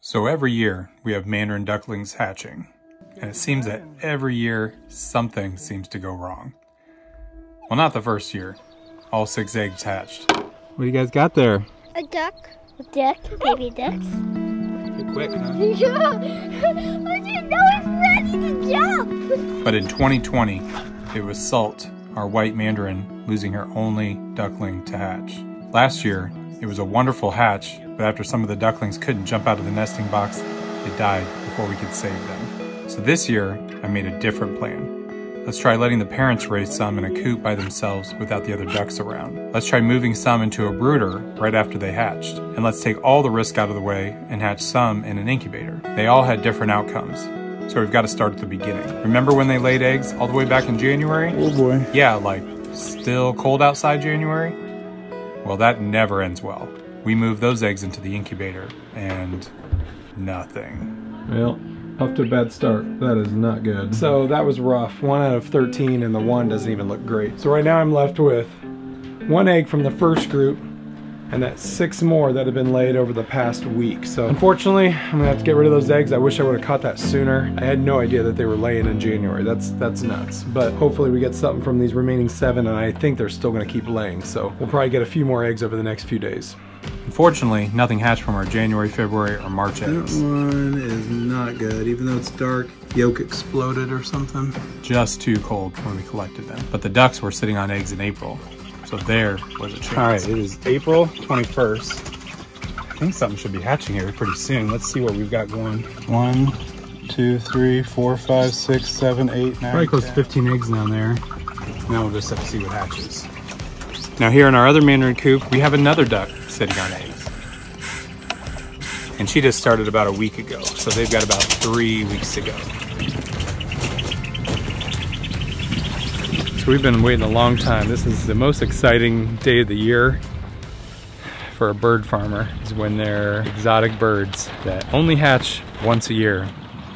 So every year we have Mandarin ducklings hatching, and it seems that every year something seems to go wrong. Well, not the first year. All 6 eggs hatched. What do you guys got there? A duck. A duck. Baby ducks. Too quick, huh? Yeah. I didn't know it's ready to jump. But in 2020, it was Salt, our white Mandarin, losing her only duckling to hatch. Last year, it was a wonderful hatch, but after some of the ducklings couldn't jump out of the nesting box, it died before we could save them. So this year, I made a different plan. Let's try letting the parents raise some in a coop by themselves without the other ducks around. Let's try moving some into a brooder right after they hatched. And let's take all the risk out of the way and hatch some in an incubator. They all had different outcomes. So we've got to start at the beginning. Remember when they laid eggs all the way back in January? Oh boy. Yeah, like still cold outside January? Well, that never ends well. We moved those eggs into the incubator and nothing. Well, off to a bad start. That is not good. So that was rough. 1 out of 13 and the 1 doesn't even look great. So right now I'm left with 1 egg from the first group and that's 6 more that have been laid over the past week. So unfortunately, I'm gonna have to get rid of those eggs. I wish I would have caught that sooner. I had no idea that they were laying in January. That's nuts. But hopefully we get something from these remaining 7 and I think they're still gonna keep laying. So we'll probably get a few more eggs over the next few days. Unfortunately, nothing hatched from our January, February, or March eggs. That one is not good. Even though it's dark, yolk exploded or something. Just too cold when we collected them. But the ducks were sitting on eggs in April. So there was a chance. All right, it is April 21st. I think something should be hatching here pretty soon. Let's see what we've got going. 1, 2, 3, 4, 5, 6, 7, 8, 9, probably close to 15 eggs down there. Now we'll just have to see what hatches. Now here in our other Mandarin coop, we have another duck sitting on eggs. And she just started about a week ago, so they've got about 3 weeks to go. So we've been waiting a long time. This is the most exciting day of the year for a bird farmer, is when their exotic birds that only hatch once a year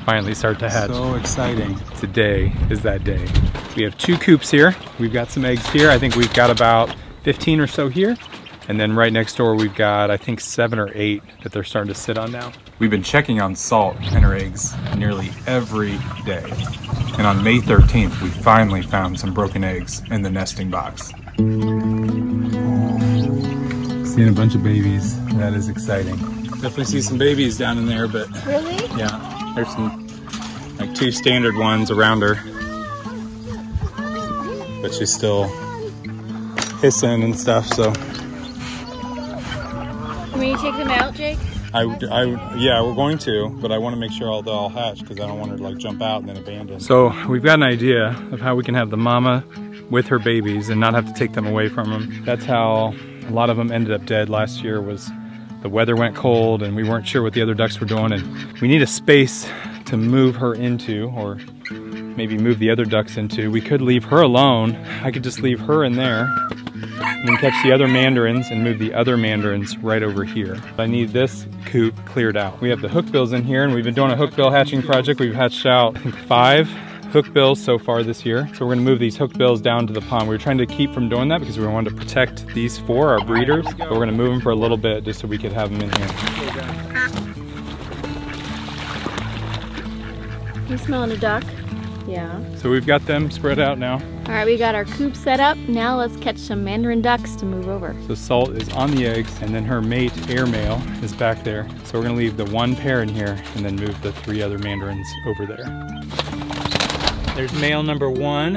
finally start to hatch. So exciting. Today is that day. We have 2 coops here. We've got some eggs here. I think we've got about 15 or so here. And then right next door, we've got, I think, 7 or 8 that they're starting to sit on now. We've been checking on Salt and her eggs nearly every day. And on May 13th, we finally found some broken eggs in the nesting box. Seeing a bunch of babies. That is exciting. Definitely see some babies down in there, but... Really? Yeah, there's some, like 2 standard ones around her. But she's still hissing and stuff, so... Will you take them out, Jake? Yeah, we're going to, but I want to make sure they'll all hatch because I don't want her to like jump out and then abandon. So we've got an idea of how we can have the mama with her babies and not have to take them away from them. That's how a lot of them ended up dead last year, was the weather went cold and we weren't sure what the other ducks were doing, and we need a space to move her into, or maybe move the other ducks into. We could leave her alone. I could just leave her in there and then catch the other mandarins and move the other mandarins right over here. I need this coop cleared out. We have the hookbills in here, and we've been doing a hookbill hatching project. We've hatched out, I think, 5 hookbills so far this year. So we're gonna move these hookbills down to the pond. We were trying to keep from doing that because we wanted to protect these 4, our breeders, but we're gonna move them for a little bit just so we could have them in here. You smelling a duck? Yeah. So we've got them spread out now. All right, we got our coop set up. Now let's catch some Mandarin ducks to move over. So Salt is on the eggs, and then her mate, air male, is back there. So we're gonna leave the 1 pair in here and then move the 3 other mandarins over there. There's male number 1.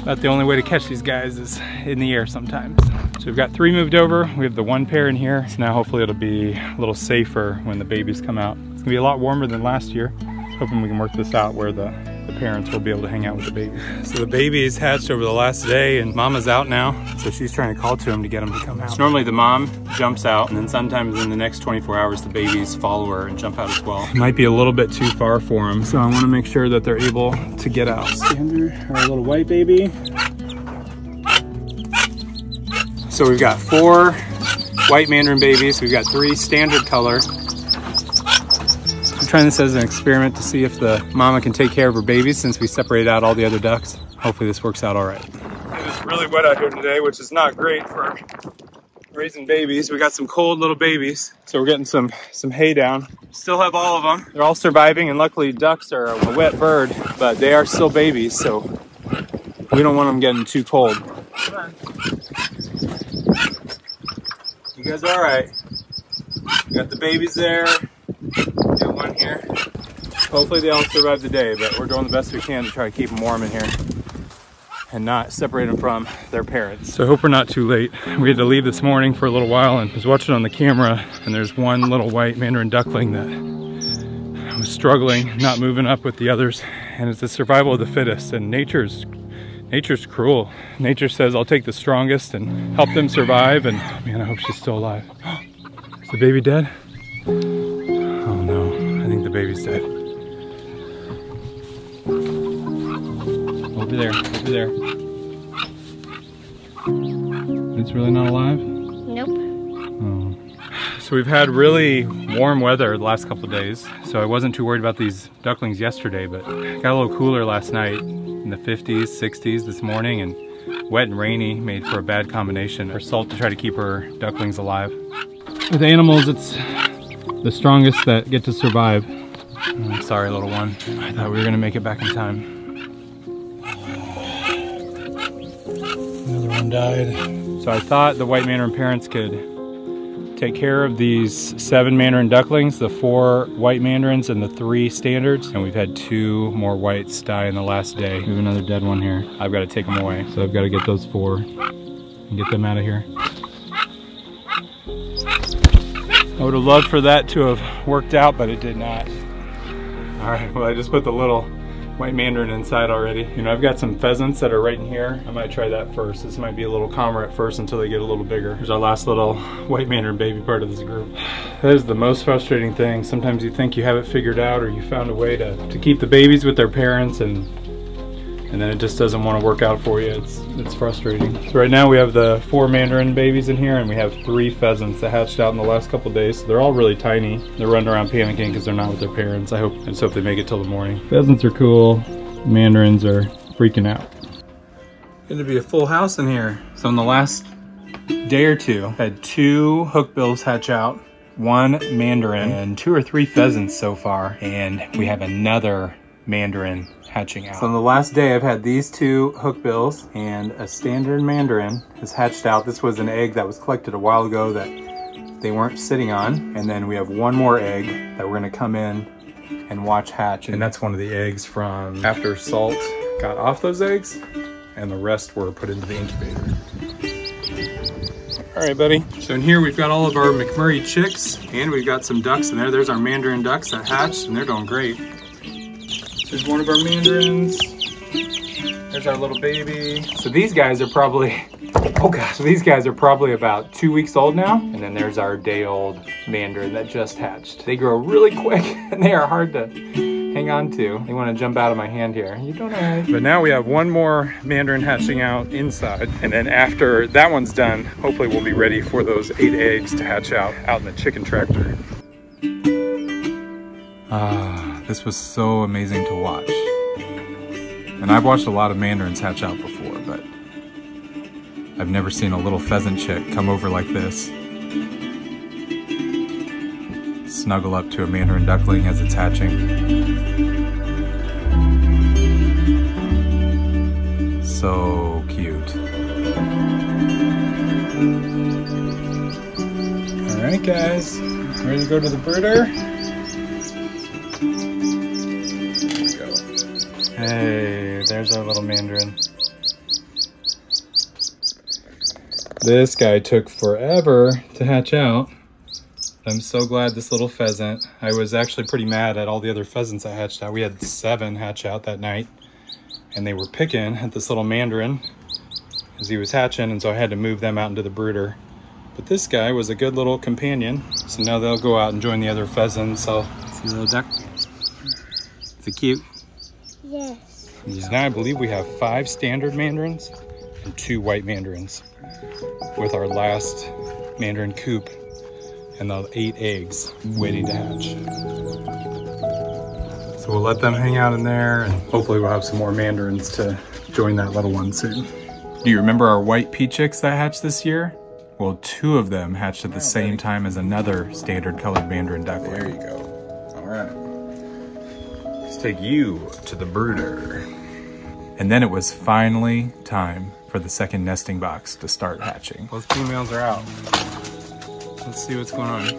About the only way to catch these guys is in the air sometimes. So we've got 3 moved over. We have the 1 pair in here. So now hopefully it'll be a little safer when the babies come out. It's gonna be a lot warmer than last year. Hoping we can work this out where the parents will be able to hang out with the babies. So the babies hatched over the last day and Mama's out now. So she's trying to call to them to get them to come out. So normally the mom jumps out, and then sometimes in the next 24 hours the babies follow her and jump out as well. It might be a little bit too far for them, so I want to make sure that they're able to get out. Standard, our little white baby. So we've got 4 white Mandarin babies. We've got 3 standard color. I'm trying this as an experiment to see if the mama can take care of her babies since we separated out all the other ducks. Hopefully this works out all right. It is really wet out here today, which is not great for raising babies. We got some cold little babies. So we're getting some hay down. Still have all of them. They're all surviving, and luckily ducks are a wet bird, but they are still babies, so we don't want them getting too cold. Come on. You guys are all right. We got the babies there. Got one here. Hopefully they all survive the day, but we're doing the best we can to try to keep them warm in here and not separate them from their parents. So I hope we're not too late. We had to leave this morning for a little while, and I was watching on the camera, and there's one little white Mandarin duckling that was struggling, not moving up with the others, and it's the survival of the fittest, and nature's cruel. Nature says, I'll take the strongest and help them survive, and man, I hope she's still alive. Is the baby dead? Oh no, I think the baby's dead. Over there, over there. It's really not alive? Nope. Oh. So we've had really warm weather the last couple of days, so I wasn't too worried about these ducklings yesterday, but it got a little cooler last night, in the 50s, 60s this morning, and wet and rainy made for a bad combination for Salt to try to keep her ducklings alive. With animals, it's the strongest that get to survive. Oh, sorry, little one. I thought we were gonna make it back in time. Another one died. So I thought the white Mandarin parents could take care of these 7 Mandarin ducklings, the 4 white Mandarins and the 3 standards. And we've had 2 more whites die in the last day. We have another dead one here. I've got to take them away. So I've got to get those 4 and get them out of here. I would have loved for that to have worked out, but it did not. All right, well, I just put the little white Mandarin inside already. You know, I've got some pheasants that are right in here. I might try that first. This might be a little calmer at first until they get a little bigger. Here's our last little white Mandarin baby part of this group. That is the most frustrating thing. Sometimes you think you have it figured out, or you found a way to keep the babies with their parents, and then it just doesn't want to work out for you. It's frustrating. So right now we have the 4 Mandarin babies in here, and we have 3 pheasants that hatched out in the last couple days. So they're all really tiny. They're running around panicking because they're not with their parents. I just hope they make it till the morning. Pheasants are cool. Mandarins are freaking out. Going to be a full house in here. So in the last day or two, I had 2 hookbills hatch out, 1 Mandarin, and 2 or 3 pheasants so far. And we have another Mandarin hatching out. So on the last day, I've had these 2 hookbills, and a standard Mandarin has hatched out. This was an egg that was collected a while ago that they weren't sitting on. And then we have 1 more egg that we're gonna come in and watch hatch. And that's one of the eggs from after Salt got off those eggs, and the rest were put into the incubator. All right, buddy. So in here, we've got all of our McMurray chicks, and we've got some ducks in there. There's our Mandarin ducks that hatched, and they're doing great. There's one of our Mandarins. There's our little baby. So these guys are probably, oh gosh, these guys are probably about 2 weeks old now. And then there's our day-old Mandarin that just hatched. They grow really quick, and they are hard to hang on to. They want to jump out of my hand here. You don't know. But now we have 1 more Mandarin hatching out inside. And then after that one's done, hopefully we'll be ready for those 8 eggs to hatch out in the chicken tractor. This was so amazing to watch. And I've watched a lot of Mandarins hatch out before, but I've never seen a little pheasant chick come over like this, snuggle up to a Mandarin duckling as it's hatching. So cute. All right, guys, ready to go to the brooder? Hey, there's our little Mandarin. This guy took forever to hatch out. I'm so glad this little pheasant. I was actually pretty mad at all the other pheasants that hatched out. We had 7 hatch out that night, and they were picking at this little Mandarin as he was hatching, and so I had to move them out into the brooder. But this guy was a good little companion, so now they'll go out and join the other pheasants. So, see a little duck? Is it cute? Yes. Now I believe we have 5 standard Mandarins and 2 white Mandarins, with our last Mandarin coop and the 8 eggs waiting to hatch. So we'll let them hang out in there, and hopefully we'll have some more Mandarins to join that little one soon. Do you remember our white pea chicks that hatched this year? Well, 2 of them hatched at the same time as another standard colored Mandarin duckling. There you go. All right. Let's take you to the brooder. And then it was finally time for the second nesting box to start hatching. Both females are out. Let's see what's going on. Is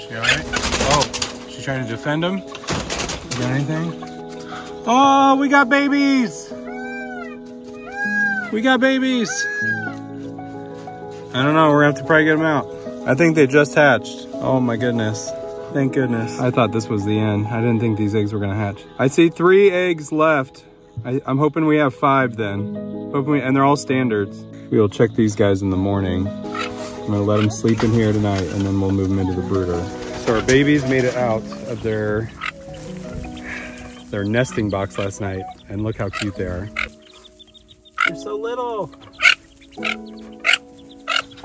she all right? Oh, she's trying to defend them. You got anything? Oh, we got babies. We got babies. I don't know, we're gonna have to probably get them out. I think they just hatched. Oh my goodness. Thank goodness. I thought this was the end. I didn't think these eggs were gonna hatch. I see 3 eggs left. I'm hoping we have 5 then. And they're all standards. We will check these guys in the morning. I'm gonna let them sleep in here tonight and then we'll move them into the brooder. So our babies made it out of their nesting box last night, and look how cute they are. They're so little.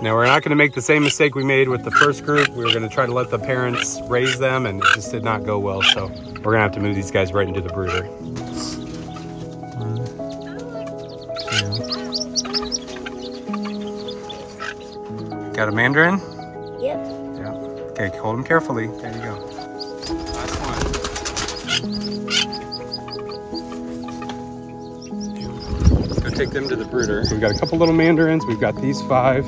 Now we're not gonna make the same mistake we made with the first group. We were gonna try to let the parents raise them and it just did not go well. So we're gonna have to move these guys right into the brooder. 1, 2. Got a Mandarin? Yep. Yeah. Okay, hold them carefully. There you go. Last one. Let's go take them to the brooder. So we've got a couple little Mandarins. We've got these 5.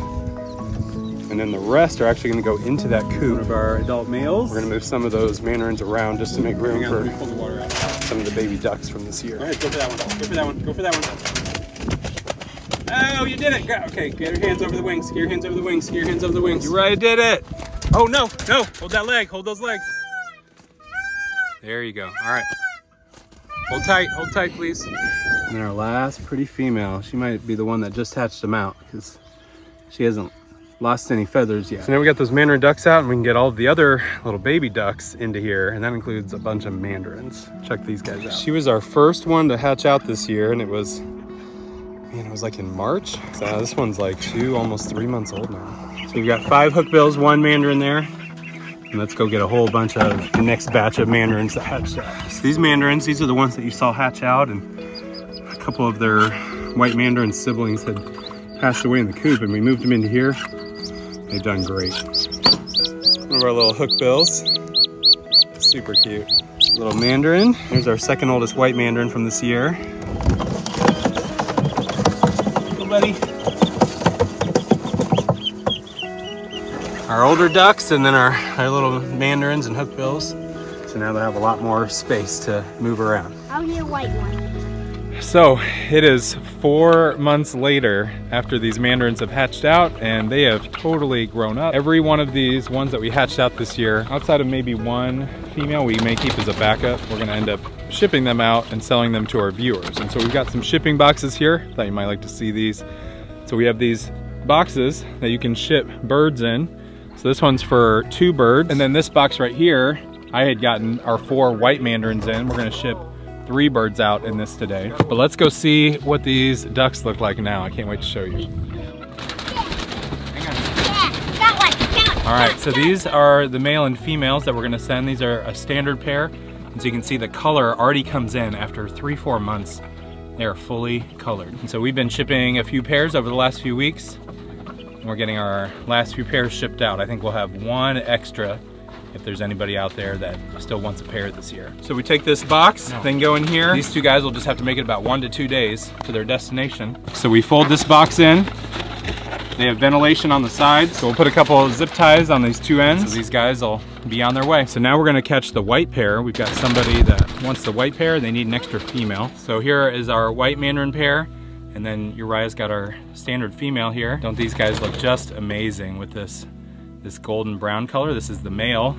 And then the rest are actually gonna go into that coop of our adult males. We're gonna move some of those Mandarins around just to make room for some of the baby ducks from this year. All right, go for that one, go for that one, go for that one. Oh, you did it. Okay, get your hands over the wings, get your hands over the wings, get your hands over the wings. You right, did it. Oh, no, no, hold that leg, hold those legs. There you go, all right. Hold tight, please. And then our last pretty female, she might be the one that just hatched them out because she hasn't lost any feathers yet. So now we got those Mandarin ducks out and we can get all of the other little baby ducks into here, and that includes a bunch of Mandarins. Check these guys out. She was our first one to hatch out this year, and it was, man, it was like in March. So this one's like almost 3 months old now. So we've got 5 hookbills, 1 Mandarin there. And let's go get a whole bunch of the next batch of Mandarins that hatched out. So these Mandarins, these are the ones that you saw hatch out, and a couple of their white Mandarin siblings had passed away in the coop, and we moved them into here. They've done great. One of our little hookbills. Super cute. Little Mandarin. Here's our second oldest white Mandarin from this year. Go, buddy. Our older ducks, and then our little Mandarins and hookbills. So now they have a lot more space to move around. I'll get a white one. So it is 4 months later after these Mandarins have hatched out, and they have totally grown up. Every one of these ones that we hatched out this year, outside of maybe 1 female we may keep as a backup, we're gonna end up shipping them out and selling them to our viewers. And so we've got some shipping boxes here. Thought you might like to see these. So we have these boxes that you can ship birds in. So this one's for 2 birds. And then this box right here, I had gotten our 4 white Mandarins in. We're gonna ship 3 birds out in this today. But let's go see what these ducks look like now. I can't wait to show you. All right, so these are the male and females that we're gonna send. These are a standard pair. And so you can see the color already comes in after 3-4 months. They are fully colored. And so we've been shipping a few pairs over the last few weeks. And we're getting our last few pairs shipped out. I think we'll have 1 extra if there's anybody out there that still wants a pair this year. So we take this box, then go in here. These 2 guys will just have to make it about 1 to 2 days to their destination. So we fold this box in. They have ventilation on the sides, so we'll put a couple of zip ties on these 2 ends. So these guys will be on their way. So now we're gonna catch the white pair. We've got somebody that wants the white pair. They need an extra female. So here is our white Mandarin pair, and then Uriah's got our standard female here. Don't these guys look just amazing with this golden brown color? This is the male.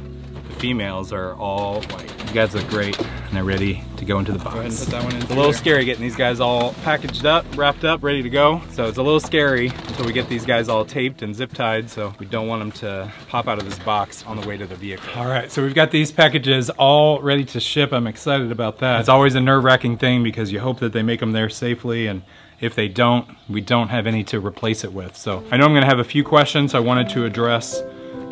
The females are all white. These guys look great, and they're ready to go into the box. Go ahead and put that one in. It's a little scary getting these guys all packaged up, wrapped up, ready to go. So it's a little scary until we get these guys all taped and zip tied, so we don't want them to pop out of this box on the way to the vehicle. All right, so we've got these packages all ready to ship. I'm excited about that. It's always a nerve-wracking thing because you hope that they make them there safely, and if they don't, we don't have any to replace it with. So I know I'm gonna have a few questions. I wanted to address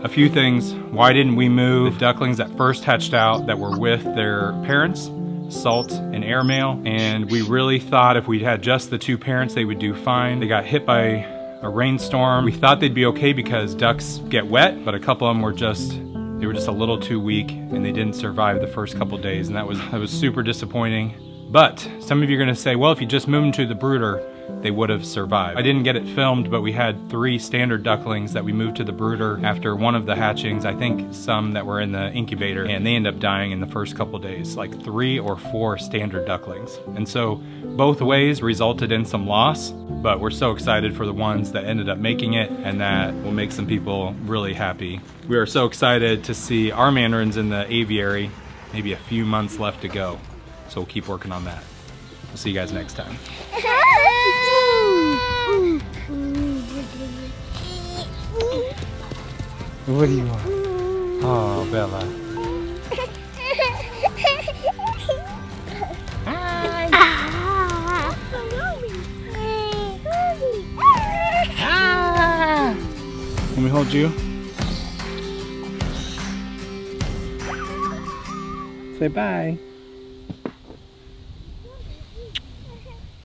a few things. Why didn't we move the ducklings that first hatched out that were with their parents, Salt and Airmail? And we really thought if we had just the 2 parents, they would do fine. They got hit by a rainstorm. We thought they'd be okay because ducks get wet, but a couple of them were just a little too weak and they didn't survive the first couple days, and that was super disappointing. But some of you are gonna say, well, if you just moved them to the brooder, they would have survived. I didn't get it filmed, but we had 3 standard ducklings that we moved to the brooder after one of the hatchings, I think some that were in the incubator, and they ended up dying in the first couple days, like 3 or 4 standard ducklings. And so both ways resulted in some loss, but we're so excited for the ones that ended up making it, and that will make some people really happy. We are so excited to see our mandarins in the aviary, maybe a few months left to go. So we'll keep working on that. We'll see you guys next time. What do you want? Oh, Bella. Let me hold you. Say bye.